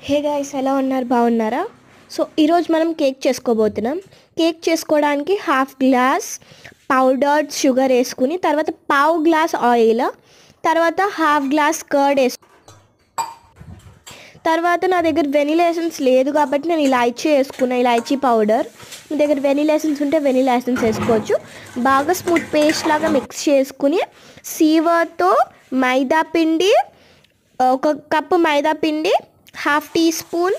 Hey guys, ఎలా ఉన్నారు? బాగున్నారా? సో ఈరోజు మనం కేక్ చేసుకోబోతున్నాం. కేక్ చేసుకోవడానికి హాఫ్ గ్లాస్ పౌడర్డ్ షుగర్ వేసుకుని, తర్వాత పావు గ్లాస్ ఆయిల్, తర్వాత హాఫ్ గ్లాస్ కర్డ్ తర్వాత నా దగ్గర వెనిలా ఎసెన్స్ లేదు కాబట్టి నేను ఇలాచీ వేసుకున్నా, ఇలాచీ పౌడర్. మీ దగ్గర వెనిలా ఎసెన్స్ ఉంటే వెనిలా ఎసెన్స్ వేసుకోవచ్చు. బాగా స్మూత్ పేస్ట్ లాగా మిక్స్ చేసుకుని సీవర్తో మైదా పిండి, ఒక కప్పు మైదా పిండి, half teaspoon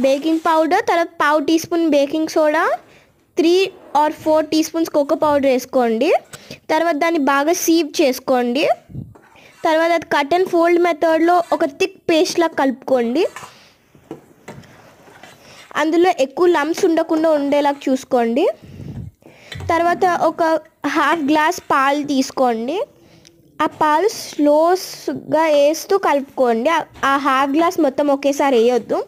baking powder, తర్వాత పావు teaspoon baking soda, 3 or 4 teaspoons cocoa powder వేసుకోండి. తర్వాత దాన్ని బాగా సీవ్ చేసుకోండి. తర్వాత అది కట్ అండ్ ఫోల్డ్ మెథడ్లో ఒక థిక్ పేస్ట్లా కలుపుకోండి. అందులో ఎక్కువ లమ్స్ ఉండకుండా ఉండేలా చూసుకోండి. తర్వాత ఒక హాఫ్ గ్లాస్ పాలు తీసుకోండి. ఆ పాలు స్లోగా వేస్తూ కలుపుకోండి. ఆ హాఫ్ గ్లాస్ మొత్తం ఒకేసారి వేయొద్దు,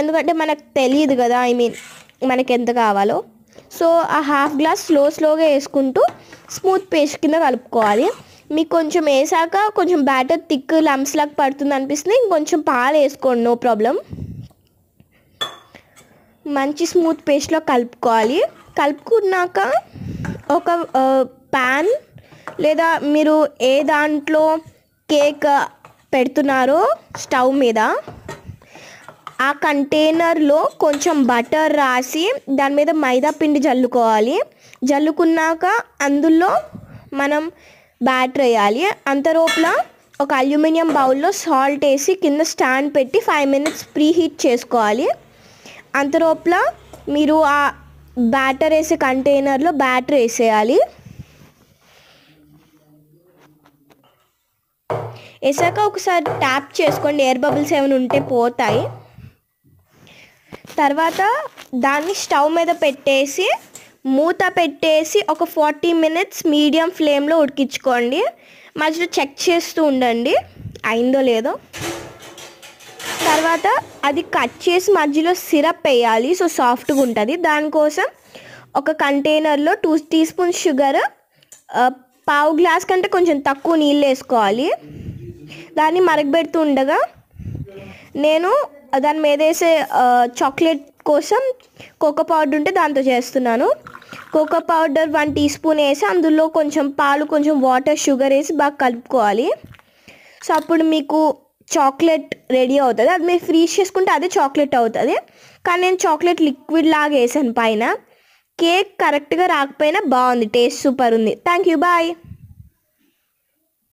ఎందుకంటే మనకు తెలియదు కదా, మనకి ఎంత కావాలో. సో ఆ హాఫ్ గ్లాస్ స్లోగా వేసుకుంటూ స్మూత్ పేస్ట్ కింద కలుపుకోవాలి. మీకు కొంచెం వేసాక కొంచెం బ్యాటర్ థిక్ లమ్స్ లాగా పడుతుంది అనిపిస్తుంది, ఇంకొంచెం పాలు వేసుకోండి, నో ప్రాబ్లం. మంచి స్మూత్ పేస్ట్లో కలుపుకోవాలి. కలుపుకున్నాక ఒక ప్యాన్ లేదా మీరు ఏ దాంట్లో కేక్ పెడుతున్నారో స్టవ్ మీద, ఆ కంటైనర్లో కొంచెం బటర్ రాసి దాని మీద మైదా పిండి జల్లుకోవాలి. జల్లుకున్నాక అందులో మనం బ్యాటర్ వేయాలి. అంతలోపల ఒక అల్యూమినియం బౌల్లో సాల్ట్ వేసి కింద స్టాండ్ పెట్టి 5 minutes ప్రీ హీట్ చేసుకోవాలి. అంతలోపల మీరు ఆ బ్యాటర్ వేసే కంటైనర్లో బ్యాటర్ వేసేయాలి. వేసాక ఒకసారి ట్యాప్ చేసుకోండి, ఎయిర్ బబుల్స్ ఏమైనా ఉంటే పోతాయి. తర్వాత దాన్ని స్టవ్ మీద పెట్టేసి మూత పెట్టేసి ఒక 40 minutes మీడియం ఫ్లేమ్లో ఉడికించుకోండి. మధ్యలో చెక్ చేస్తూ ఉండండి అయిందో లేదో. తర్వాత అది కట్ చేసి మధ్యలో సిరప్ వేయాలి, సో సాఫ్ట్గా ఉంటుంది. దానికోసం ఒక కంటైనర్లో 2 టీ స్పూన్స్ షుగర్, పావు గ్లాస్ కంటే కొంచెం తక్కువ నీళ్ళు వేసుకోవాలి. దాన్ని మరగబెడుతూ ఉండగా నేను దాని మీద వేసే చాక్లెట్ కోసం కోకో పౌడర్ ఉంటే దాంతో చేస్తున్నాను. కోకో పౌడర్ 1 టీ స్పూన్ వేసి అందులో కొంచెం పాలు, కొంచెం వాటర్, షుగర్ వేసి బాగా కలుపుకోవాలి. సో అప్పుడు మీకు చాక్లెట్ రెడీ అవుతుంది. అది మీరు ఫ్రీజ్ చేసుకుంటే అదే చాక్లెట్ అవుతుంది. కానీ నేను చాక్లెట్ లిక్విడ్ లాగా వేసాను పైన. కేక్ కరెక్ట్గా రాకపోయినా బాగుంది, టేస్ట్ సూపర్ ఉంది. Thank you, bye.